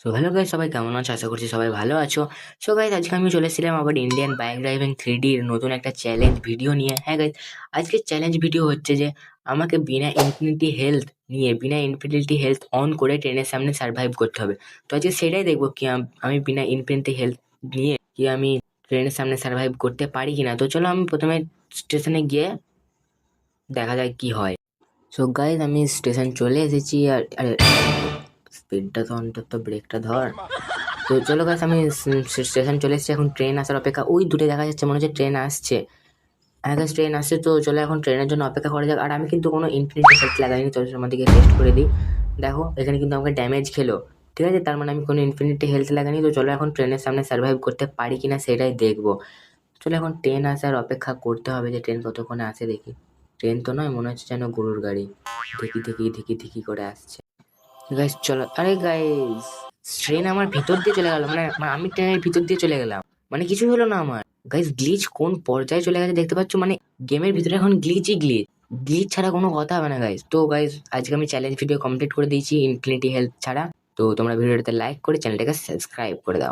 So hello guys, সবাই কেমন আছো? আশা করছি সবাই ভালো আছো। সো গাইস, আজকে আমি চলে এসেছিলাম আবার ইন্ডিয়ান বাইক ড্রাইভিং 3D এর নতুন একটা চ্যালেঞ্জ ভিডিও নিয়ে। হ্যাঁ গাইস, আজকের চ্যালেঞ্জ ভিডিও হচ্ছে যে আমাকে বিনা ইনফিনিটি হেলথ অন করে ট্রেনের সামনে সার্ভাইভ করতে হবে। তো আজকে সেটাই দেখবো কি আমি বিনা ইনফিনিটি হেলথ নিয়ে কি আমি ট্রেনের সামনে সার্ভাইভ করতে পারি কিনা। তো চলো আমি প্রথমে স্টেশনে গিয়ে দেখা যায় কি হয়। সো গাইস, আমি স্টেশন চলে এসেছি। আর আরে, স্পিডটা তো অন্তত, ব্রেকটা ধর। তো চলো গাইস, আমি স্টেশন চলে এসেছি। এখন ট্রেন আসার অপেক্ষা। ওই দূরে দেখা যাচ্ছে, মনে হচ্ছে ট্রেন আসছে। হ্যাঁ গাইস, ট্রেন আসছে। তো চলো এখন ট্রেনের জন্য অপেক্ষা করা যাক। আর আমি কিন্তু কোনো ইনফিনিটি হেলথ লাগাইনি। চলো আমাদেরকে টেস্ট করে দিই। দেখো এখানে কিন্তু আমাকে ড্যামেজ খেলো। ঠিক আছে, তার মানে আমি কোনো ইনফিনিটি হেলথ লাগাইনি। তো চলো এখন ট্রেনের সামনে সার্ভাইভ করতে পারি কিনা সেটাই দেখবো। চলো এখন ট্রেন আসার অপেক্ষা করতে হবে, যে ট্রেন কতক্ষণে আসে দেখি। ট্রেন তো নয়, মনে হচ্ছে যেন গরুর গাড়ি। ধীকি ধীকি ধীকি ধীকি করে আসছে। গাইস চলো, আরে গাইস, ট্রেন আমার ভিতর দিয়ে চলে গেল। মানে মানে আমি ট্রেনের ভিতর দিয়ে চলে গেলাম, মানে কিছুই হলো না আমার। গাইস, গ্লিচ কোন পর্যায়ে চলে গেছে দেখতে পাচ্ছ? মানে গেমের ভিতরে এখন গ্লিচই গ্লিচ। গ্লিচ ছাড়া কোনো কথা হবে না গাইস। তো গাইস, আজকে আমি চ্যালেঞ্জ ভিডিও কমপ্লিট করে দিয়েছি ইনফিনিটি হেলথ ছাড়া। তো তোমরা ভিডিওটাতে লাইক করে চ্যানেলটাকে সাবস্ক্রাইব করে দাও।